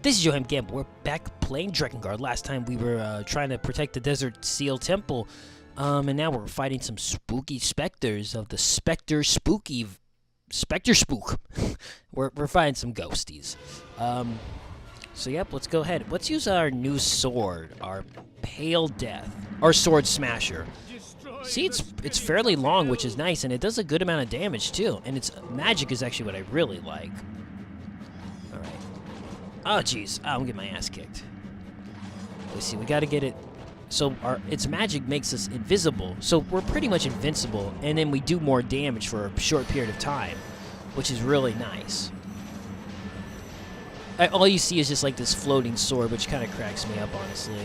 This is Yohhamgambal. We're back playing Drakengard. Last time we were trying to protect the Desert Seal Temple, and now we're fighting some spooky specters of the Spectre Spook. we're fighting some ghosties. So yep, let's go ahead. Let's use our new sword, our Pale Death, our Sword Smasher. See, it's fairly long, which is nice, and it does a good amount of damage too. And its magic is actually what I really like. All right. Oh jeez, I'm getting my ass kicked. Let's see, we got to get it. So its magic makes us invisible, so we're pretty much invincible, and then we do more damage for a short period of time, which is really nice. All you see is just like this floating sword, which kind of cracks me up, honestly.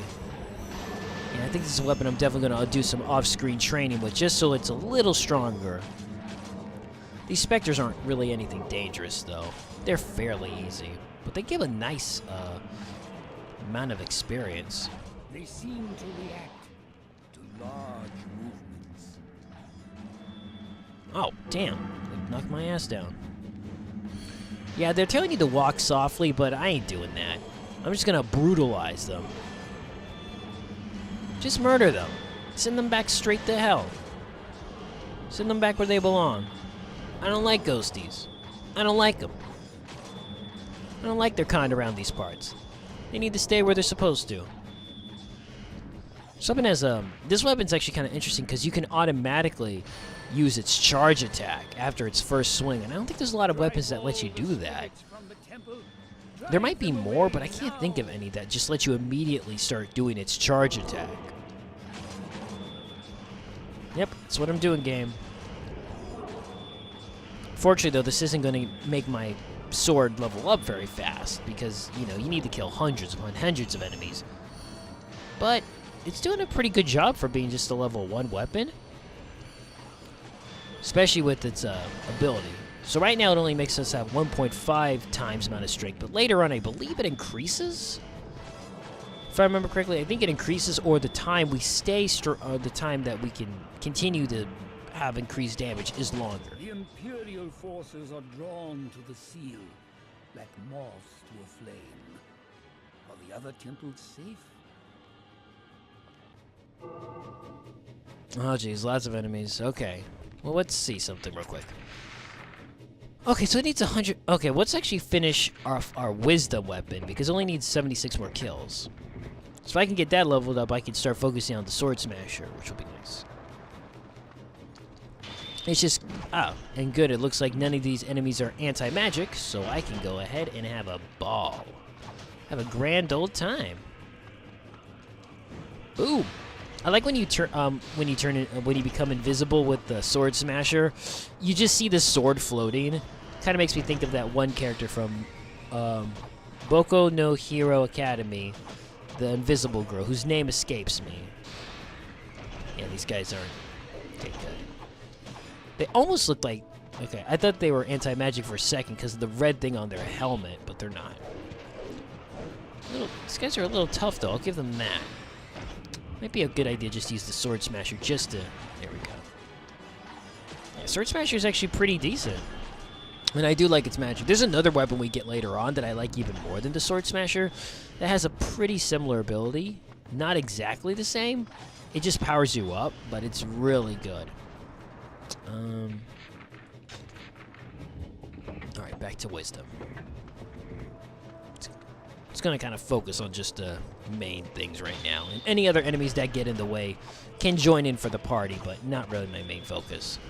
Yeah, I think this is a weapon I'm definitely going to do some off-screen training with, just so it's a little stronger. These specters aren't really anything dangerous, though. They're fairly easy, but they give a nice amount of experience. They seem to react to large movements. Oh, damn. They knocked my ass down. Yeah, they're telling you to walk softly, but I ain't doing that. I'm just gonna brutalize them. Just murder them. Send them back straight to hell. Send them back where they belong. I don't like ghosties. I don't like them. I don't like their kind around these parts. They need to stay where they're supposed to. Something has this weapon's actually kind of interesting because you can automatically use its charge attack after its first swing, and I don't think there's a lot of weapons that let you do that. There might be more, but I can't think of any that just let you immediately start doing its charge attack. Yep, that's what I'm doing, game. Fortunately, though, this isn't going to make my sword level up very fast because, you know, you need to kill hundreds upon hundreds of enemies. But it's doing a pretty good job for being just a level 1 weapon, especially with its ability. So right now it only makes us have 1.5 times amount of strength, but later on I believe it increases. If I remember correctly, I think it increases, or the time we stay, the time that we can continue to have increased damage is longer. The Imperial forces are drawn to the seal, like moths to a flame. Are the other temples safe? Oh geez, lots of enemies. Okay. Well, let's see something real quick. Okay, so it needs 100... Okay, let's actually finish our wisdom weapon, because it only needs 76 more kills. So if I can get that leveled up, I can start focusing on the Sword Smasher, which will be nice. It's just... Oh, and good, it looks like none of these enemies are anti-magic, so I can go ahead and have a ball. Have a grand old time. Boom! I like when you when you become invisible with the Sword Smasher, you just see the sword floating. Kind of makes me think of that one character from Boku no Hero Academy, the invisible girl, whose name escapes me. Yeah, these guys aren't okay, good. They almost look like... Okay, I thought they were anti-magic for a second because of the red thing on their helmet, but they're not. These guys are a little tough, though. I'll give them that. Might be a good idea just to use the Sword Smasher just to... There we go. Yeah, Sword Smasher is actually pretty decent. And I do like its magic. There's another weapon we get later on that I like even more than the Sword Smasher that has a pretty similar ability. Not exactly the same. It just powers you up, but it's really good. Alright, back to Wisdom. It's going to kind of focus on just the main things right now. And any other enemies that get in the way can join in for the party, but not really my main focus.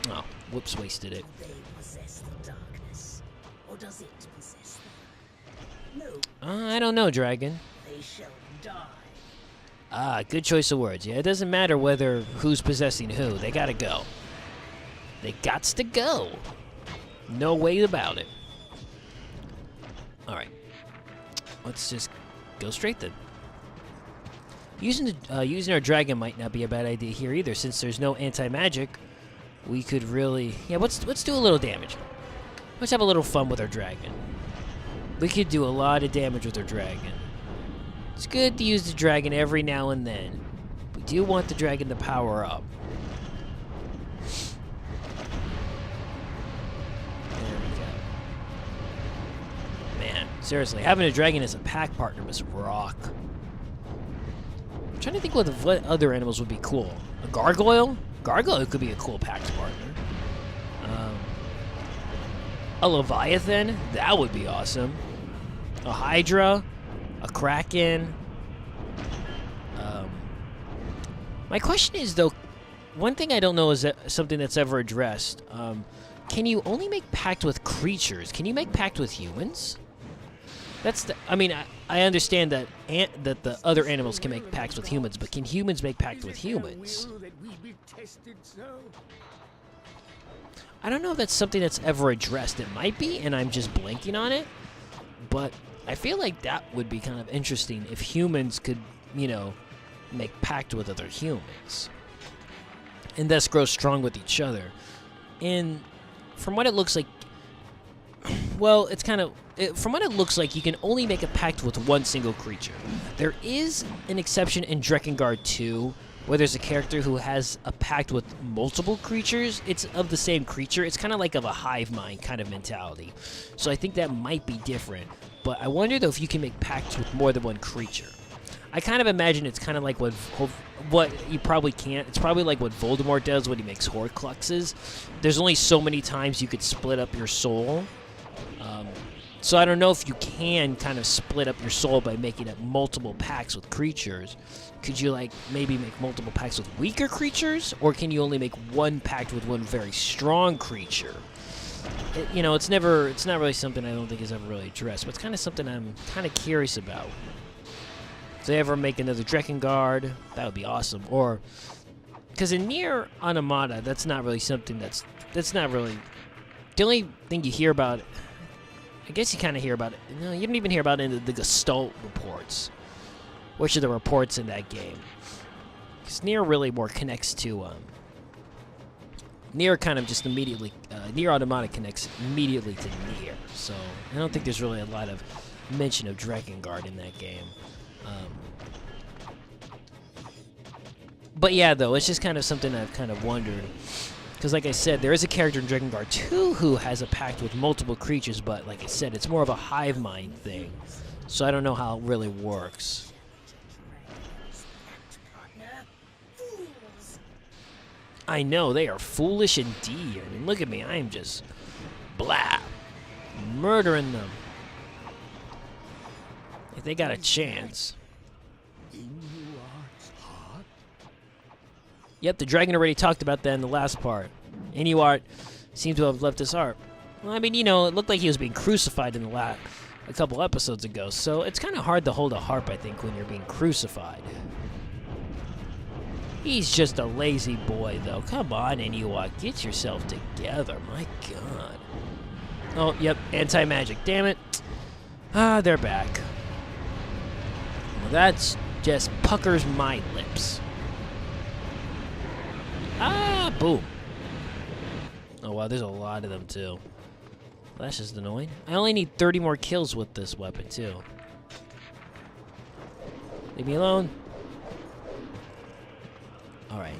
Oh, whoops, wasted it. Do they possess the darkness, or does it possess them? No. I don't know, Dragon. They shall die. Ah, good choice of words. Yeah, it doesn't matter who's possessing who. They gotta go. They gots to go. No way about it. Alright. Let's just go straight then. Using our dragon might not be a bad idea here either, since there's no anti-magic. We could really... Yeah, let's do a little damage. Let's have a little fun with our dragon. We could do a lot of damage with our dragon. It's good to use the dragon every now and then. We do want the dragon to power up. There we go. Seriously, having a dragon as a pack partner must rock. I'm trying to think what other animals would be cool. A gargoyle? Gargoyle could be a cool pack partner. A leviathan? That would be awesome. A hydra? A kraken? My question is, though, one thing I don't know is that something that's ever addressed. Can you only make pact with creatures? Can you make pact with humans? That's the, I mean, I understand that that the other animals can make pacts with humans, but can humans make pact with humans? I don't know if that's something that's ever addressed. It might be, and I'm just blanking on it. But I feel like that would be kind of interesting if humans could, you know, make pact with other humans. And thus grow strong with each other. And from what it looks like, well, it's kind of... from what it looks like, you can only make a pact with one single creature. There is an exception in Drakengard 2, where there's a character who has a pact with multiple creatures. It's of the same creature. It's kind of like of a hive mind kind of mentality. So I think that might be different. But I wonder, though, if you can make pacts with more than one creature. I kind of imagine it's kind of like what you probably can't. It's probably like what Voldemort does when he makes Horcruxes. There's only so many times you could split up your soul. So I don't know if you can kind of split up your soul by making up multiple pacts with creatures. Could you, like, maybe make multiple pacts with weaker creatures? Or can you only make one pact with one very strong creature? You know, it's not really something I don't think is ever really addressed, but it's kind of something I'm kind of curious about. If they ever make another Drakengard, that would be awesome. Or, because in Nier Automata, that's not really something that's not really... The only thing you hear about... I guess you kind of hear about it. No, you don't even hear about it in the Gestalt reports, which are the reports in that game. Because Nier really more connects to... Nier kind of just immediately... Nier Automata connects immediately to Nier. So, I don't think there's really a lot of mention of Drakengard in that game. But yeah, though, it's just kind of something I've kind of wondered. Because, like I said, there is a character in Drakengard 2 who has a pact with multiple creatures, but, like I said, it's more of a hive mind thing. So I don't know how it really works. I know, they are foolish indeed. I mean, look at me, I am just... blah. Murdering them. If they got a chance. Yep, the dragon already talked about that in the last part. Inuart seemed to have left his harp. Well, I mean, you know, it looked like he was being crucified in a couple episodes ago, so it's kind of hard to hold a harp, I think, when you're being crucified. He's just a lazy boy, though. Come on, Inuart, get yourself together. My God. Oh, yep, anti-magic. Damn it. Ah, they're back. Well, that's just puckers my lips. Ah, boom. Oh, wow, there's a lot of them, too. That's just annoying. I only need 30 more kills with this weapon, too. Leave me alone. Alright.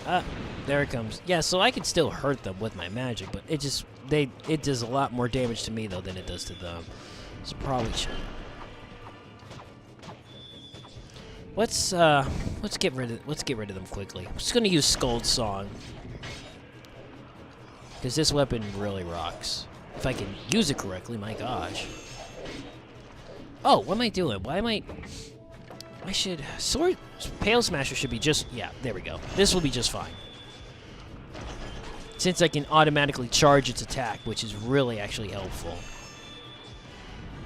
Ah, there it comes. Yeah, so I can still hurt them with my magic, but it does a lot more damage to me, though, than it does to them. So probably should. Let's get rid of them quickly. I'm just gonna use Scold's Song, because this weapon really rocks. If I can use it correctly, my gosh. Oh, what am I doing? Why am I should Pale Smasher should be just, yeah, there we go. This will be just fine. Since I can automatically charge its attack, which is really actually helpful.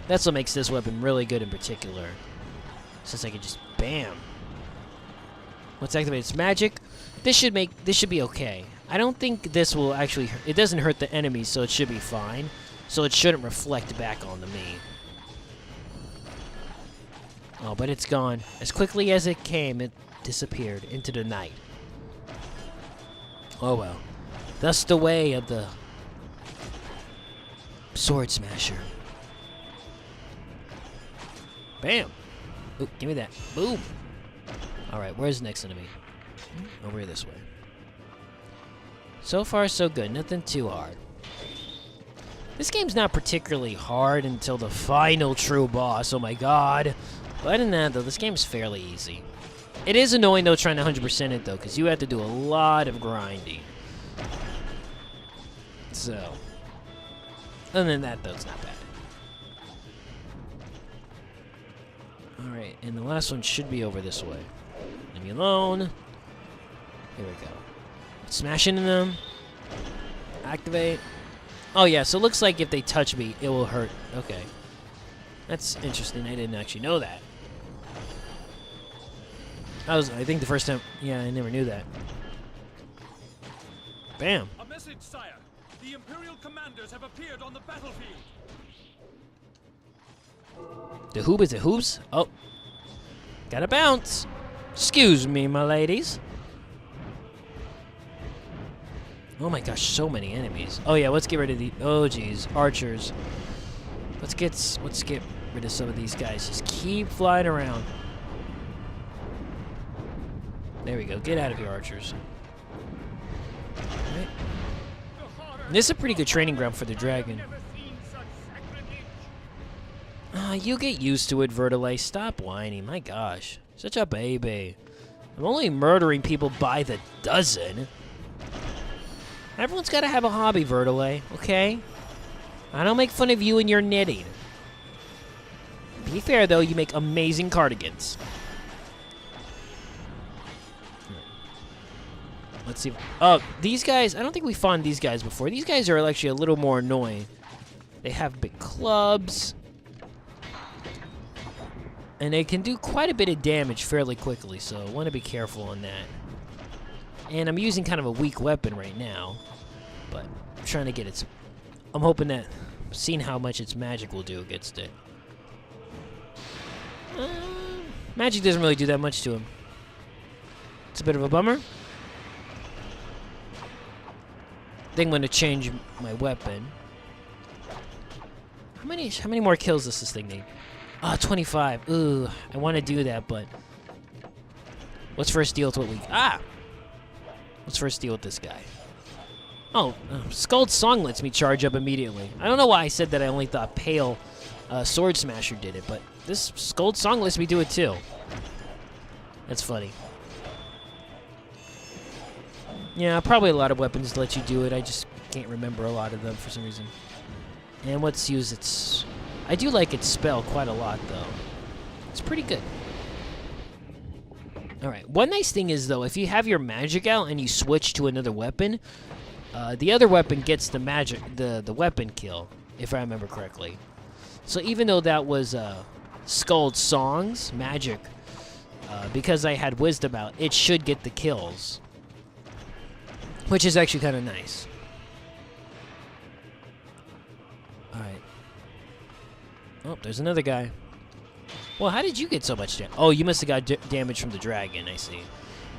That's what makes this weapon really good in particular. Since I can just bam. Let's activate its magic. This should be okay. I don't think this will actually it doesn't hurt the enemies, so it should be fine. So it shouldn't reflect back onto me. Oh, but it's gone. As quickly as it came, it disappeared into the night. Oh well. Thus the way of the Sword Smasher. Bam! Ooh, give me that. Boom! Alright, where's the next enemy? Over here this way. So far, so good. Nothing too hard. This game's not particularly hard until the final true boss. Oh my god. But other than that, though, this game's fairly easy. It is annoying, though, trying to 100% it, though, because you have to do a lot of grinding. So, other than that, though, it's not bad. Alright, and the last one should be over this way. Leave me alone. Here we go. Smash into them. Activate. Oh, yeah, so it looks like if they touch me, it will hurt. Okay. That's interesting. I didn't actually know that. I think the first time... Yeah, I never knew that. Bam. A message, sire. The Imperial commanders have appeared on the battlefield. The hoob is it hoops? Oh. Gotta bounce. Excuse me, my ladies. Oh my gosh, so many enemies. Oh yeah, let's get rid of the... Oh geez, archers. Let's get rid of some of these guys. Just keep flying around. There we go. Get out of here, archers. Right. This is a pretty good training ground for the dragon. You get used to it, Vertile. Stop whining. My gosh. Such a baby. I'm only murdering people by the dozen. Everyone's got to have a hobby, Vertile, okay? I don't make fun of you and your knitting. Be fair, though, you make amazing cardigans. Let's see. Oh, these guys, I don't think we fought these guys before. These guys are actually a little more annoying. They have big clubs. And they can do quite a bit of damage fairly quickly, so I want to be careful on that. And I'm using kind of a weak weapon right now, but I'm trying to get its... I'm hoping that... seeing how much its magic will do against it. Magic doesn't really do that much to him. It's a bit of a bummer. I think I'm going to change my weapon. How many more kills does this thing need? Ah, 25. Ooh, I want to do that, but... Let's first deal with what we... Ah! Let's first deal with this guy. Oh, Skull's Song lets me charge up immediately. I don't know why I said that. I only thought Pale Sword Smasher did it, but this Skull's Song lets me do it too. That's funny. Yeah, probably a lot of weapons let you do it. I just can't remember a lot of them for some reason. And let's use its... I do like its spell quite a lot, though. It's pretty good. Alright, one nice thing is, though, if you have your magic out and you switch to another weapon, the other weapon gets the magic, the weapon kill, if I remember correctly. So even though that was Skull's Song's magic, because I had Wisdom out, it should get the kills. Which is actually kind of nice. Alright. Oh, there's another guy. Well, how did you get so much damage? Oh, you must have got damage from the dragon, I see.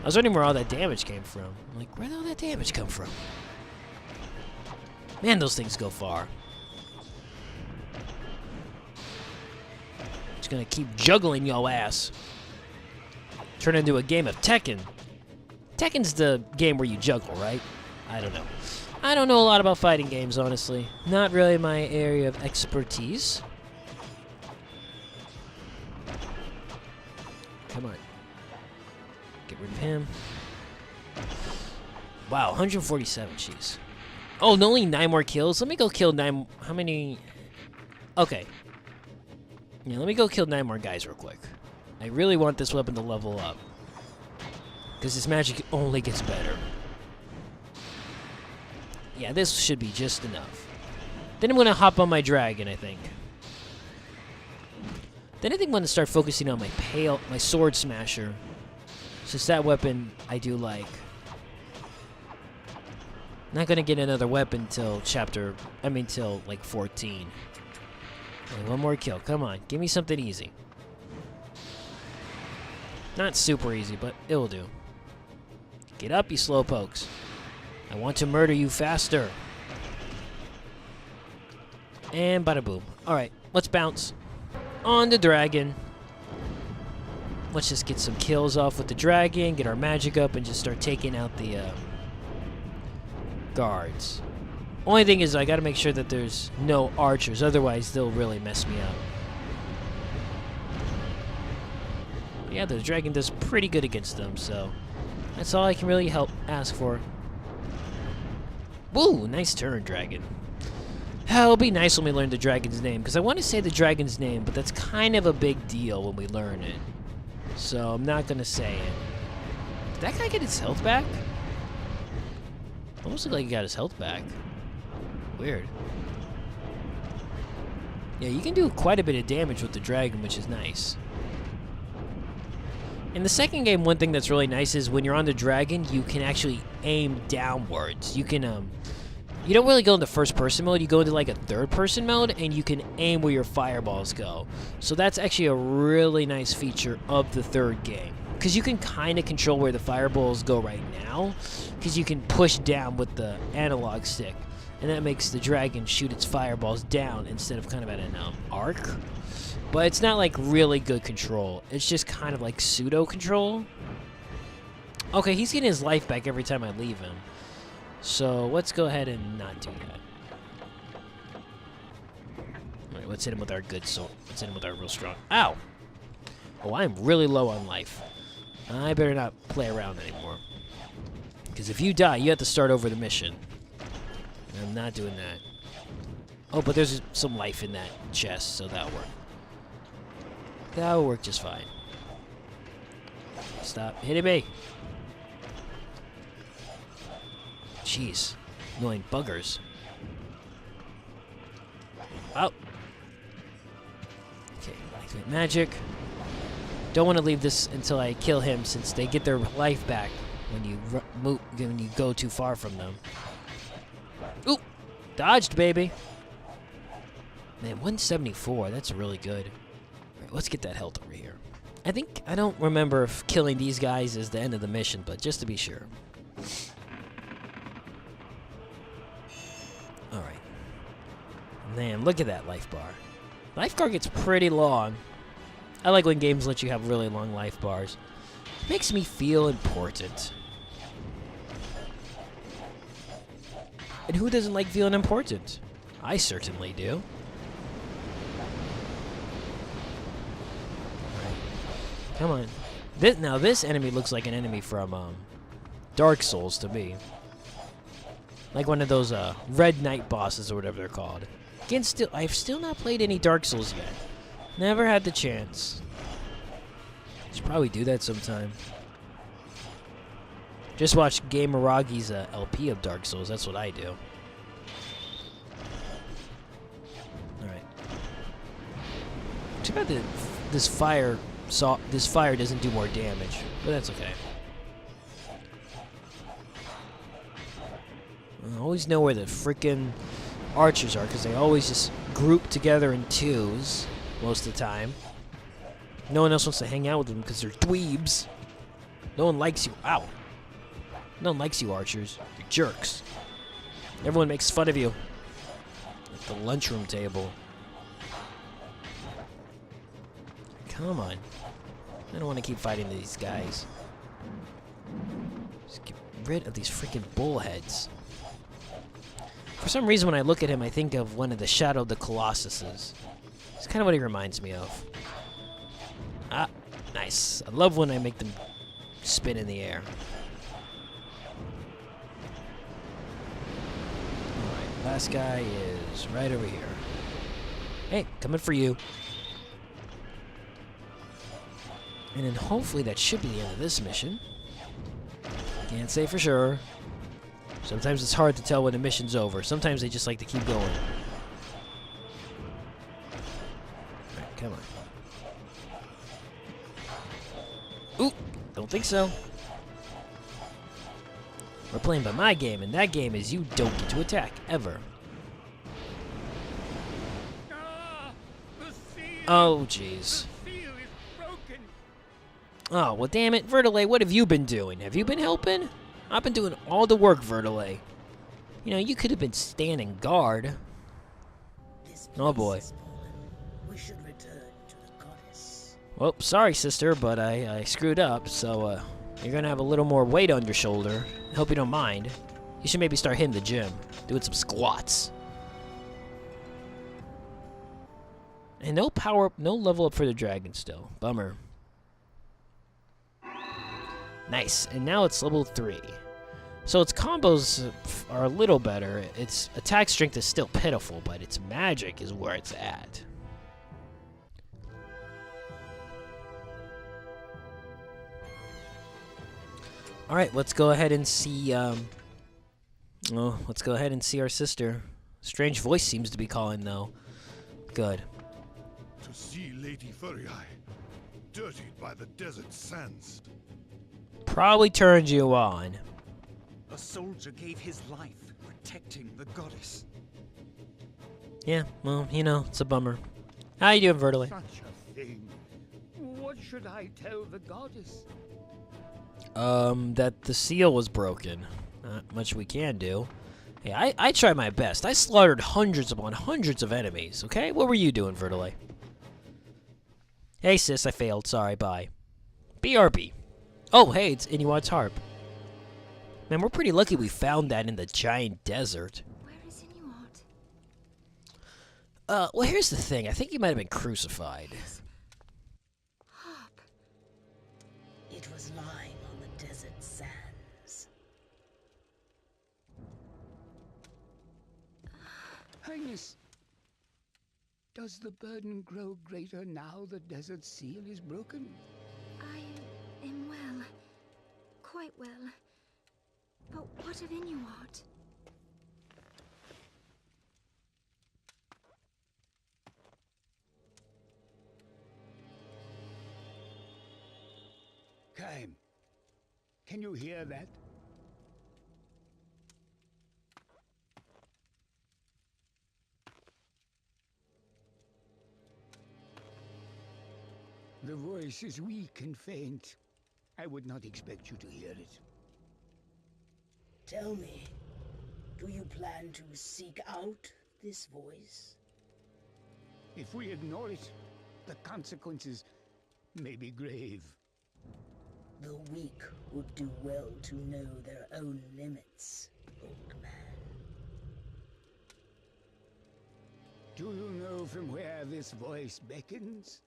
I was wondering where all that damage came from. I'm like, where did all that damage come from? Man, those things go far. Just gonna keep juggling yo ass. Turn into a game of Tekken. Tekken's the game where you juggle, right? I don't know. I don't know a lot about fighting games, honestly. Not really my area of expertise. Come on. Get rid of him. Wow, 147, jeez. Oh, only 9 more kills? Let me go kill 9... How many... Okay. Yeah, let me go kill 9 more guys real quick. I really want this weapon to level up. Because this magic only gets better. Yeah, this should be just enough. Then I'm going to hop on my dragon, I think. Then I think I'm going to start focusing on my sword smasher. Since that weapon I do like. Not going to get another weapon till till like 14. Okay, one more kill. Come on, give me something easy. Not super easy, but it'll do. Get up, you slowpokes. I want to murder you faster. And bada boom. Alright, let's bounce. On the dragon. Let's just get some kills off with the dragon, get our magic up, and just start taking out the guards. Only thing is I gotta make sure that there's no archers, otherwise they'll really mess me up. Yeah, the dragon does pretty good against them, so that's all I can really ask for. Woo! Nice turn, dragon. It'll be nice when we learn the dragon's name, because I want to say the dragon's name, but that's kind of a big deal when we learn it. So I'm not gonna say it. Did that guy get his health back? Almost looked like he got his health back. Weird. Yeah, you can do quite a bit of damage with the dragon, which is nice. In the second game, one thing that's really nice is when you're on the dragon, you can actually aim downwards. You can, you don't really go into first-person mode, you go into like a third-person mode, and you can aim where your fireballs go. So that's actually a really nice feature of the third game. Because you can kind of control where the fireballs go right now, because you can push down with the analog stick. And that makes the dragon shoot its fireballs down instead of kind of at an arc. But it's not like really good control. It's just kind of like pseudo control. Okay, he's getting his life back every time I leave him. So let's go ahead and not do that. Alright, let's hit him with our good sword. Let's hit him with our real strong. Ow! Oh, I'm really low on life. I better not play around anymore. Because if you die, you have to start over the mission. I'm not doing that. Oh, but there's some life in that chest, so that'll work. That'll work just fine. Stop hitting me. Jeez. Annoying buggers. Oh. Okay, activate magic. Don't want to leave this until I kill him, since they get their life back when you go too far from them. Oop! Dodged, baby! Man, 174, that's really good. Alright, let's get that health over here. I don't remember if killing these guys is the end of the mission, but just to be sure. Alright. Man, look at that life bar. Life bar gets pretty long. I like when games let you have really long life bars. It makes me feel important. And who doesn't like feeling important? I certainly do. Alright. Come on. Now this enemy looks like an enemy from Dark Souls to me. Like one of those Red Knight bosses or whatever they're called. Again, I've still not played any Dark Souls yet. Never had the chance. Should probably do that sometime. Just watch Gameragi's LP of Dark Souls. That's what I do. Alright. Too bad that this fire doesn't do more damage, but that's okay. I always know where the frickin' archers are, because they always just group together in twos most of the time. No one else wants to hang out with them because they're dweebs. No one likes you. Ow. No one likes you, archers. You're jerks. Everyone makes fun of you. At the lunchroom table. Come on. I don't want to keep fighting these guys. Just get rid of these freaking bullheads. For some reason, when I look at him, I think of one of the Shadow of the Colossuses. It's kind of what he reminds me of. Ah, nice. I love when I make them spin in the air. Alright, last guy is right over here. Hey, coming for you. And then hopefully that should be the end of this mission. Can't say for sure. Sometimes it's hard to tell when a mission's over. Sometimes they just like to keep going. Alright, come on. Oop! Don't think so. We're playing by my game, and that game is you don't get to attack, ever. Oh, jeez. Oh, well, damn it. Vertile, what have you been doing? Have you been helping? I've been doing all the work, Vertile. You know, you could have been standing guard. Oh, boy. We should return to the goddess. Well, sorry, sister, but I screwed up, so you're going to have a little more weight on your shoulder. I hope you don't mind. You should maybe start hitting the gym. Doing some squats. And no power, no level up for the dragon still. Bummer. Nice. And now it's level 3. So its combos are a little better. Its attack strength is still pitiful, but its magic is where it's at. Alright, let's go ahead and see, let's go ahead and see our sister. Strange voice seems to be calling, though. Good. To see Lady Furiae, dirtied by the desert sands. Probably turned you on. A soldier gave his life protecting the goddess. Yeah, well, you know, it's a bummer. How you doing, Vertile? Such a thing. What should I tell the goddess? That the seal was broken. Not much we can do. Hey, I tried my best. I slaughtered hundreds upon hundreds of enemies, okay? What were you doing, Vertile? Hey, sis, I failed. Sorry, bye. BRB. Oh, hey, it's Inuat's harp. Man, we're pretty lucky we found that in the giant desert. Where is Inuat? Well, here's the thing. I think he might have been crucified. Harp. It was lying on the desert sands. Highness, does the burden grow greater now the desert seal is broken? I am well. Quite well. But what of Inuat? Kaim, can you hear that? The voice is weak and faint. I would not expect you to hear it. Tell me, do you plan to seek out this voice? If we ignore it, the consequences may be grave. The weak would do well to know their own limits, old man. Do you know from where this voice beckons?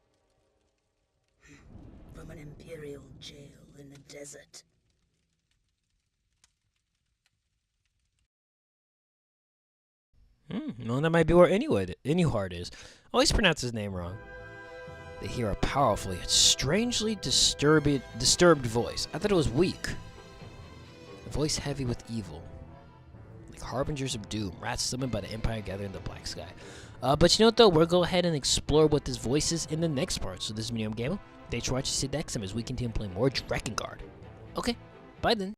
From an imperial jail in the desert. Well, that might be where Inuart is. I always pronounce his name wrong. They hear a powerful yet strangely disturbed voice. I thought it was weak. A voice heavy with evil. Like harbingers of doom. Rats summoned by the Empire gathering in the black sky. But you know what, though? We'll go ahead and explore what this voice is in the next part. So this is Yohhamgambal. Thanks for watching. See you next time as we continue playing more Drakengard. Okay, bye then.